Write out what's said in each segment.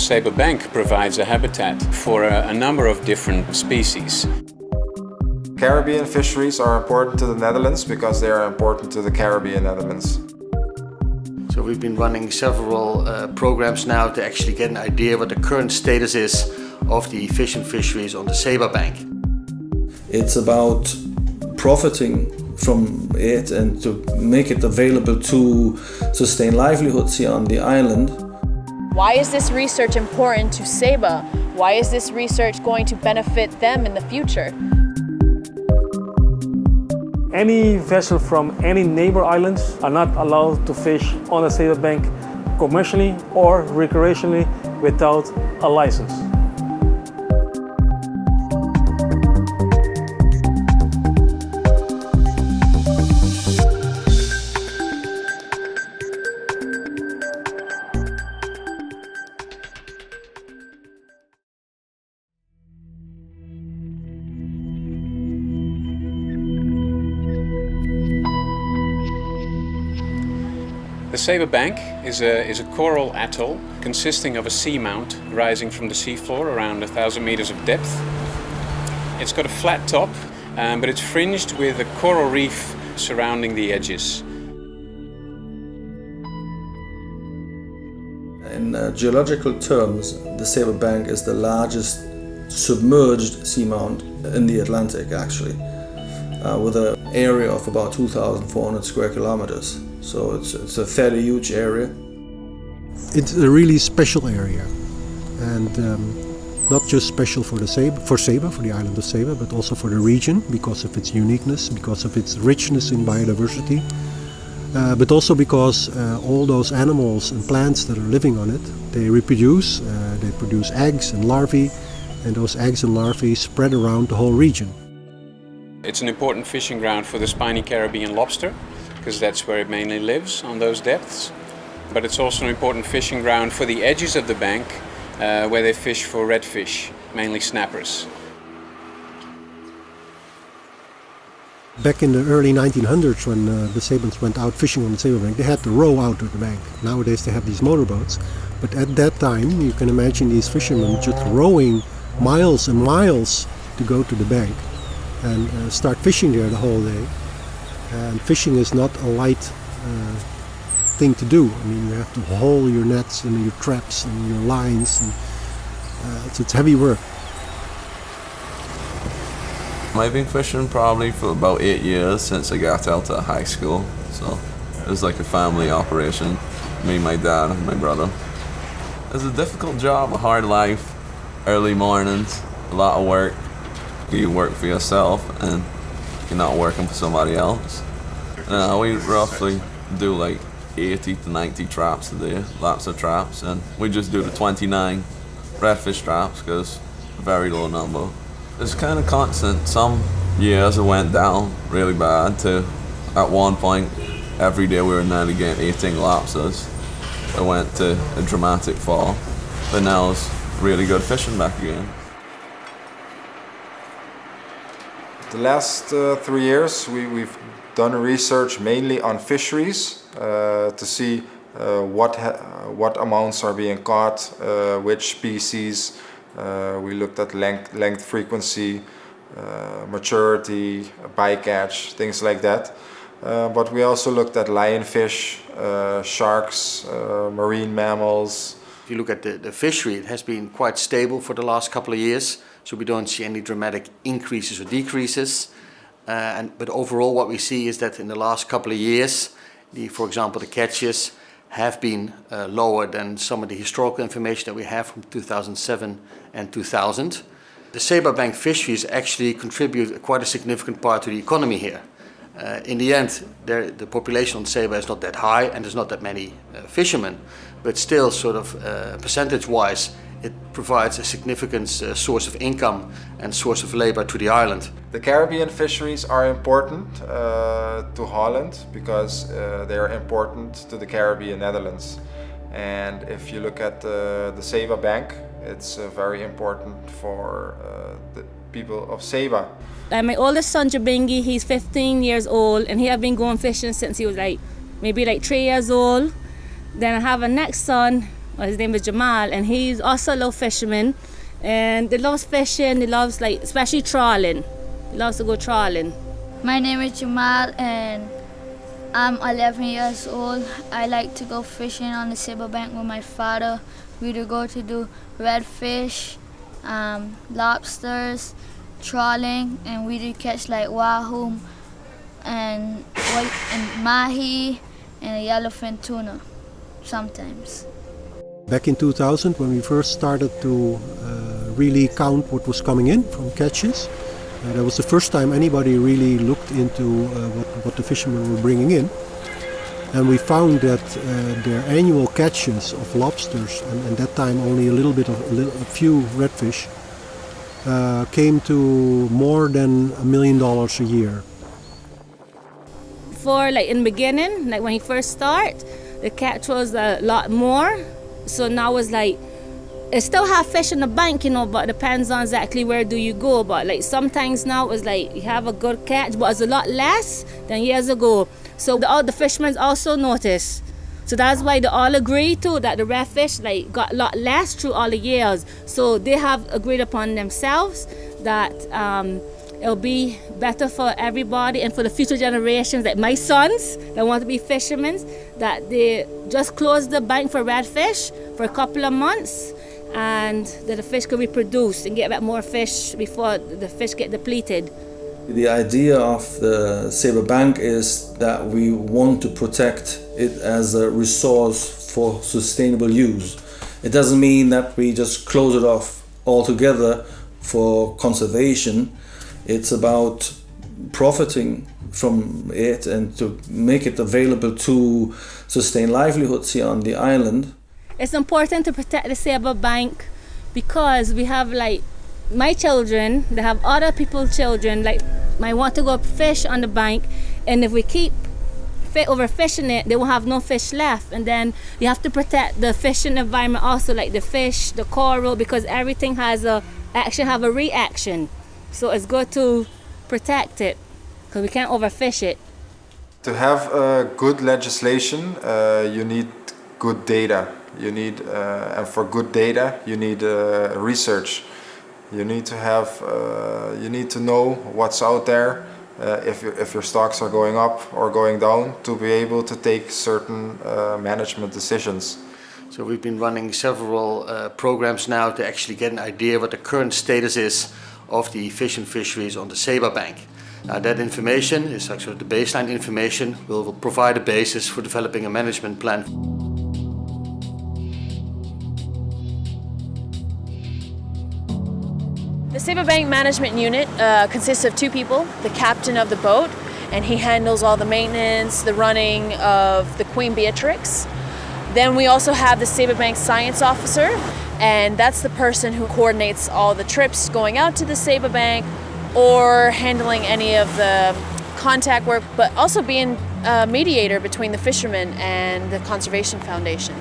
Saba Bank provides a habitat for a number of different species. Caribbean fisheries are important to the Netherlands because they are important to the Caribbean Netherlands. So we've been running several programs now to actually get an idea what the current status is of the fish and fisheries on the Saba Bank. It's about profiting from it and to make it available to sustain livelihoods here on the island. Why is this research important to Saba? Why is this research going to benefit them in the future? Any vessel from any neighbor islands are not allowed to fish on the Saba Bank commercially or recreationally without a license. The Saba Bank is a coral atoll consisting of a seamount rising from the seafloor around 1,000 meters of depth. It's got a flat top, but it's fringed with a coral reef surrounding the edges. In geological terms, the Saba Bank is the largest submerged seamount in the Atlantic, actually, with an area of about 2,400 square kilometers. So it's a fairly huge area. It's a really special area, and not just special for Saba, for the island of Saba, but also for the region because of its uniqueness, because of its richness in biodiversity, but also because all those animals and plants that are living on it, they reproduce, they produce eggs and larvae, and those eggs and larvae spread around the whole region. It's an important fishing ground for the spiny Caribbean lobster, because that's where it mainly lives, on those depths. But it's also an important fishing ground for the edges of the bank, where they fish for redfish, mainly snappers. Back in the early 1900s, when the Sabans went out fishing on the Saba Bank, they had to row out to the bank. Nowadays they have these motorboats, but at that time you can imagine these fishermen just rowing miles and miles to go to the bank and start fishing there the whole day. And fishing is not a light thing to do. I mean, you have to haul your nets and your traps and your lines, and it's heavy work. I've been fishing probably for about 8 years since I got out of high school. So it was like a family operation, me, my dad, and my brother. It's a difficult job, a hard life, early mornings, a lot of work. You work for yourself and you're not working for somebody else. We roughly do like 80 to 90 traps a day, lots of traps, and we just do the 29 redfish traps because very low number. It's kind of constant. Some years it went down really bad to, at one point, every day we were nearly getting 18 lobsters. It went to a dramatic fall, but now it's really good fishing back again. The last 3 years we've done research mainly on fisheries to see what amounts are being caught, which species. We looked at length, frequency, maturity, bycatch, things like that. But we also looked at lionfish, sharks, marine mammals. If you look at the fishery, it has been quite stable for the last couple of years, so we don't see any dramatic increases or decreases. But overall what we see is that in the last couple of years, for example, the catches have been lower than some of the historical information that we have from 2007 and 2000. The Saba Bank fisheries actually contribute quite a significant part to the economy here. In the end, the population on Saba is not that high and there's not that many fishermen, but still sort of percentage-wise it provides a significant source of income and source of labor to the island. The Caribbean fisheries are important to Holland because they are important to the Caribbean Netherlands. And if you look at the Saba Bank, it's very important for the people of Saba. My oldest son, Jabingi, he's 15 years old and he have been going fishing since he was maybe 3 years old. Then I have a next son, His name is Jamal, and he's also a little fisherman. And he loves fishing. He loves, like, especially trawling. He loves to go trawling. My name is Jamal and I'm 11 years old. I like to go fishing on the Saba Bank with my father. We would go to do redfish, lobsters, trawling, and we do catch like wahoo and mahi and yellowfin tuna sometimes. Back in 2000, when we first started to really count what was coming in from catches, that was the first time anybody really looked into what the fishermen were bringing in. And we found that their annual catches of lobsters, and at that time only a few redfish, came to more than $1 million a year. For, like, in the beginning, like when he first started, the catch was a lot more. So now it's like, it still have fish in the bank, you know, but it depends on exactly where do you go. But like sometimes now it's like you have a good catch, but it's a lot less than years ago. So all the fishermen also notice. So that's why they all agree too that the redfish like got a lot less through all the years. So they have agreed upon themselves that it'll be better for everybody and for the future generations, like my sons that want to be fishermen, that they just close the bank for redfish for a couple of months, and that the fish could reproduce and get back more fish before the fish get depleted. The idea of the Saba Bank is that we want to protect it as a resource for sustainable use. It doesn't mean that we just close it off altogether for conservation. It's about profiting from it and to make it available to sustain livelihoods here on the island. It's important to protect the Saba Bank because we have like my children, they have other people's children, like might want to go fish on the bank, and if we keep overfishing it, they will have no fish left. And then you have to protect the fishing environment also, like the fish, the coral, because everything has a reaction. So it's good to protect it because we can't overfish it. To have good legislation, you need good data. You need, and for good data, you need research. You need to have, you need to know what's out there, if your stocks are going up or going down, to be able to take certain management decisions. So we've been running several programs now to actually get an idea what the current status is of the fish and fisheries on the Saba Bank. That information is actually the baseline information, will provide a basis for developing a management plan. The Saba Bank Management Unit consists of two people, the captain of the boat, and he handles all the maintenance, the running of the Queen Beatrix. Then we also have the Saba Bank Science Officer, and that's the person who coordinates all the trips going out to the Saba Bank or handling any of the contact work, but also being a mediator between the fishermen and the Conservation Foundation.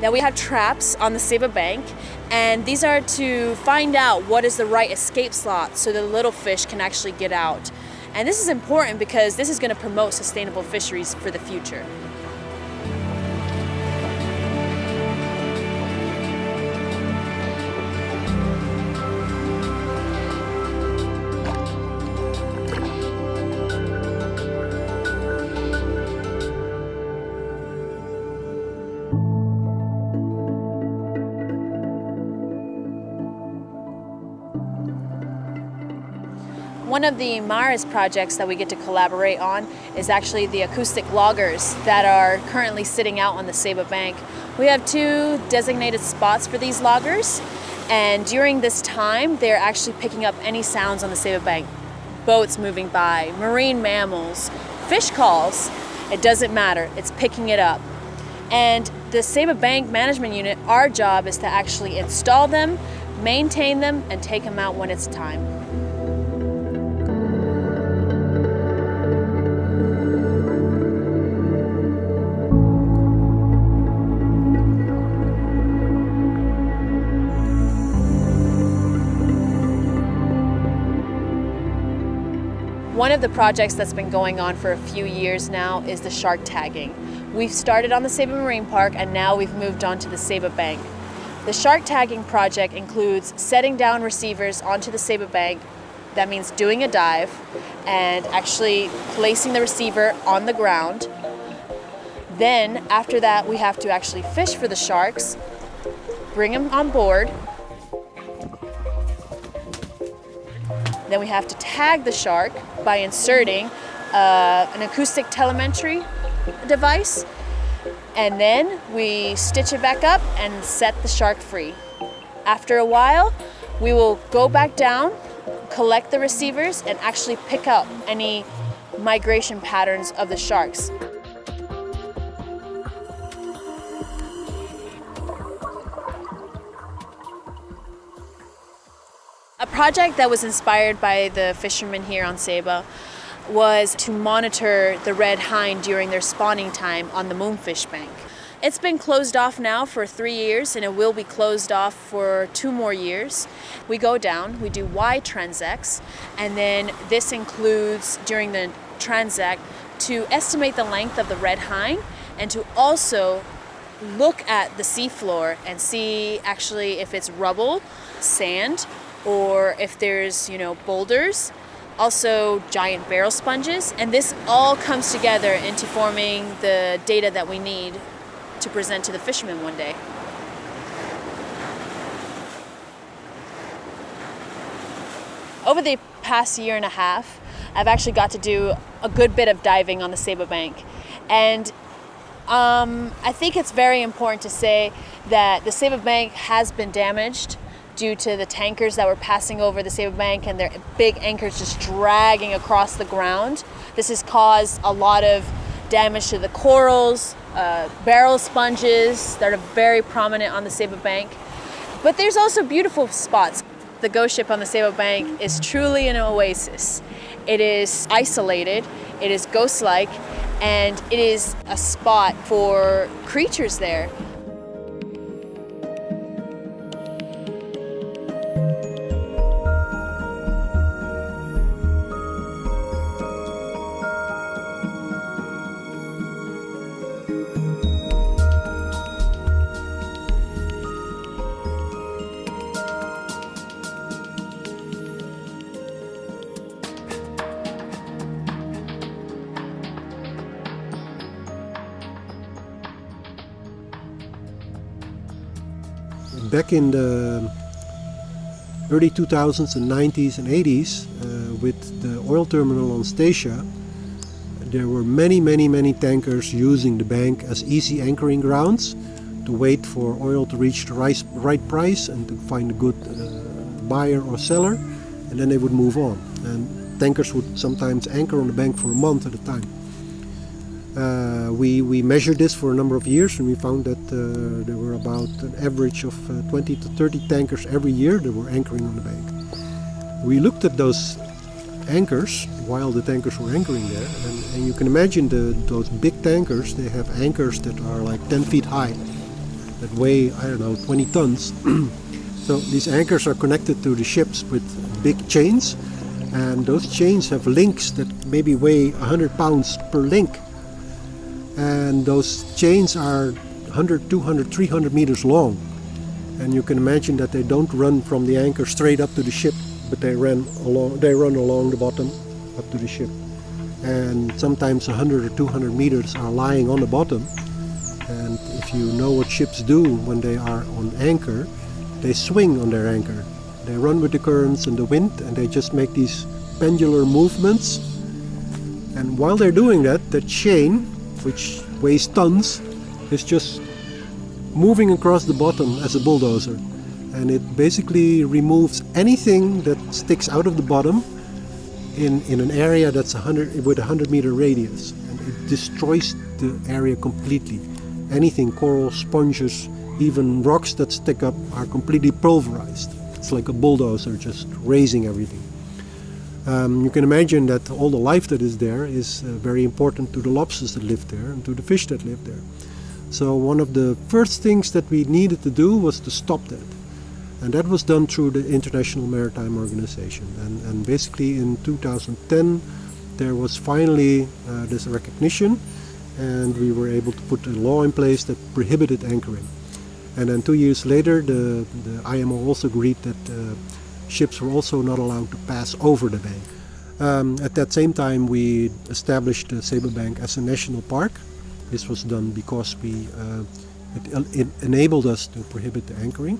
Now we have traps on the Saba Bank, and these are to find out what is the right escape slot so the little fish can actually get out. And this is important because this is going to promote sustainable fisheries for the future. One of the MARS projects that we get to collaborate on is actually the acoustic loggers that are currently sitting out on the Saba Bank. We have 2 designated spots for these loggers, and during this time they're actually picking up any sounds on the Saba Bank. Boats moving by, marine mammals, fish calls, it doesn't matter, it's picking it up. And the Saba Bank Management Unit, our job is to actually install them, maintain them, and take them out when it's time. One of the projects that's been going on for a few years now is the shark tagging. We've started on the Saba Marine Park and now we've moved on to the Saba Bank. The shark tagging project includes setting down receivers onto the Saba Bank. That means doing a dive and actually placing the receiver on the ground. Then after that we have to actually fish for the sharks, bring them on board. Then we have to tag the shark by inserting an acoustic telemetry device. And then we stitch it back up and set the shark free. After a while, we will go back down, collect the receivers, and actually pick up any migration patterns of the sharks. A project that was inspired by the fishermen here on Saba was to monitor the red hind during their spawning time on the Moonfish Bank. It's been closed off now for 3 years and it will be closed off for 2 more years. We go down, we do Y transects, and then this includes during the transect to estimate the length of the red hind and to also look at the seafloor and see actually if it's rubble, sand, or if there's, boulders, also giant barrel sponges, and this all comes together into forming the data that we need to present to the fishermen one day. Over the past year and a half, I've actually got to do a good bit of diving on the Saba Bank, and I think it's very important to say that the Saba Bank has been damaged due to the tankers that were passing over the Saba Bank and their big anchors just dragging across the ground. This has caused a lot of damage to the corals, barrel sponges that are very prominent on the Saba Bank. But there's also beautiful spots. The ghost ship on the Saba Bank is truly an oasis. It is isolated, it is ghost-like, and it is a spot for creatures there. Back in the early 2000s and 90s and 80s, with the oil terminal on Statia, there were many tankers using the bank as easy anchoring grounds to wait for oil to reach the right price and to find a good buyer or seller, and then they would move on. And tankers would sometimes anchor on the bank for a month at a time. We measured this for a number of years, and we found that there were about an average of 20 to 30 tankers every year that were anchoring on the bank. We looked at those anchors while the tankers were anchoring there, and you can imagine those big tankers. They have anchors that are like 10 feet high, that weigh, 20 tons. So these anchors are connected to the ships with big chains, and those chains have links that maybe weigh 100 pounds per link. And those chains are 100, 200, 300 meters long. And you can imagine that they don't run from the anchor straight up to the ship, but they run along the bottom up to the ship. And sometimes 100 or 200 meters are lying on the bottom. And if you know what ships do when they are on anchor, they swing on their anchor. They run with the currents and the wind, and they just make these pendular movements. And while they're doing that, the chain, which weighs tons, is just moving across the bottom as a bulldozer. And it basically removes anything that sticks out of the bottom in an area that's 100 meter radius. And it destroys the area completely. Anything, coral, sponges, even rocks that stick up are completely pulverized. It's like a bulldozer just raising everything. You can imagine that all the life that is there is very important to the lobsters that live there and to the fish that live there. So one of the first things that we needed to do was to stop that. And that was done through the International Maritime Organization. And basically in 2010 there was finally this recognition, and we were able to put a law in place that prohibited anchoring. And then 2 years later, the IMO also agreed that ships were also not allowed to pass over the bank. At that same time, we established the Saba Bank as a national park. This was done because it enabled us to prohibit the anchoring,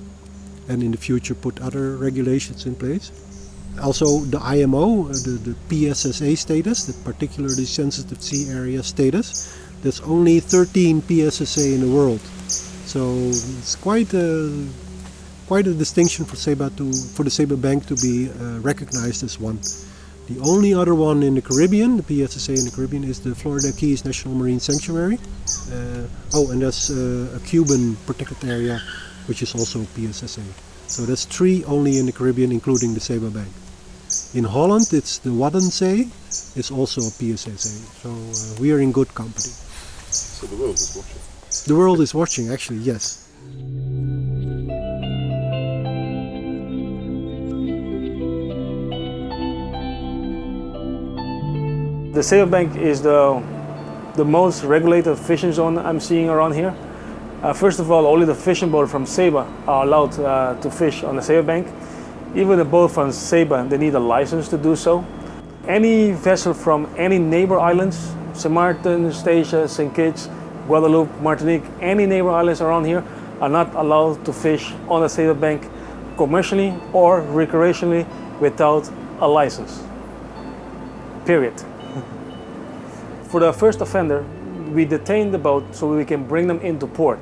and in the future put other regulations in place. Also, the IMO, the PSSA status, the particularly sensitive sea area status, there's only 13 PSSA in the world. So it's quite a distinction for the Saba Bank to be recognized as one. The only other one in the Caribbean, the PSSA in the Caribbean, is the Florida Keys National Marine Sanctuary. And there's a Cuban protected area, which is also PSSA. So that's 3 only in the Caribbean, including the Saba Bank. In Holland, it's the Waddenzee, it's also a PSSA. So we are in good company. So the world is watching. The world is watching, actually, yes. The Saba Bank is the most regulated fishing zone I'm seeing around here. First of all, only the fishing boats from Saba are allowed to fish on the Saba Bank. Even the boat from Saba, they need a license to do so. Any vessel from any neighbor islands, St. Martin, Statia, St. Kitts, Guadeloupe, Martinique, any neighbor islands around here are not allowed to fish on the Saba Bank commercially or recreationally without a license. Period. For the first offender, we detain the boat so we can bring them into port.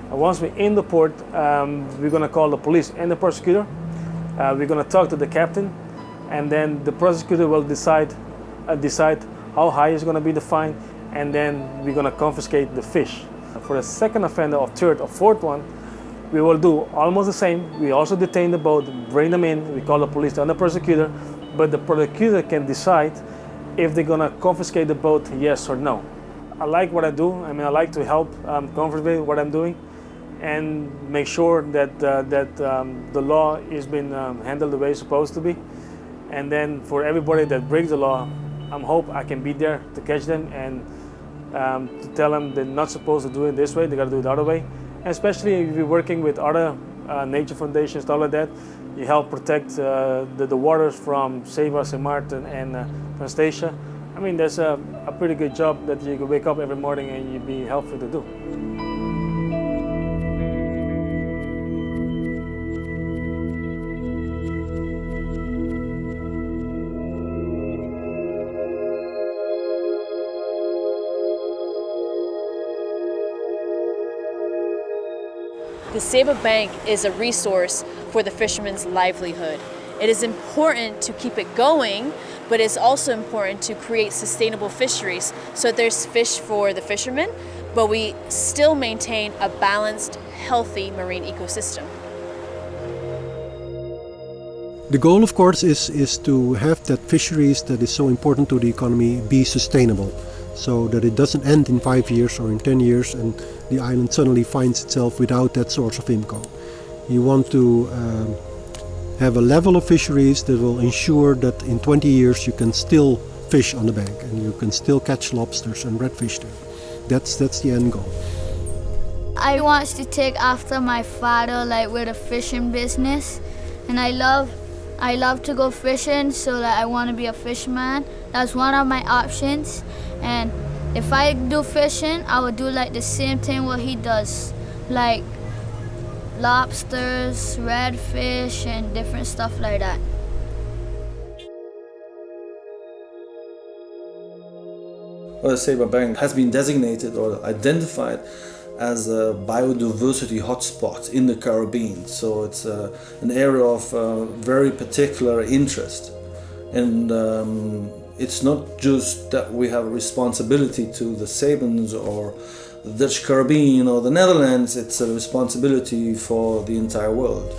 And once we're in the port, we're going to call the police and the prosecutor. We're going to talk to the captain, and then the prosecutor will decide how high is going to be the fine, and then we're going to confiscate the fish. For the second offender or third or fourth one, we will do almost the same. We also detain the boat, bring them in, we call the police and the prosecutor, but the prosecutor can decide if they're going to confiscate the boat, yes or no. I like what I do. I mean, I like to help confiscate what I'm doing and make sure that the law is being handled the way it's supposed to be. And then for everybody that breaks the law, I hope I can be there to catch them and to tell them they're not supposed to do it this way, they got to do it the other way. And especially if you're working with other nature foundations, stuff like that, you help protect the waters from Saba, St. Martin and from Statia. I mean, that's a pretty good job that you can wake up every morning and you'd be helpful to do. The Saba Bank is a resource for the fishermen's livelihood. It is important to keep it going, but it's also important to create sustainable fisheries so there's fish for the fishermen, but we still maintain a balanced, healthy marine ecosystem. The goal, of course, is to have that fisheries that is so important to the economy be sustainable, so that it doesn't end in 5 years or in 10 years and the island suddenly finds itself without that source of income. You want to have a level of fisheries that will ensure that in 20 years you can still fish on the bank and you can still catch lobsters and redfish there. That's the end goal. I want to take after my father, like with a fishing business, and I love to go fishing, so that I want to be a fisherman. That's one of my options, and if I do fishing, I would do like the same thing what he does, like lobsters, redfish, and different stuff like that. Well, the Saba Bank has been designated or identified as a biodiversity hotspot in the Caribbean. So it's an area of very particular interest. And it's not just that we have a responsibility to the Sabans or the Dutch Caribbean or the Netherlands, it's a responsibility for the entire world.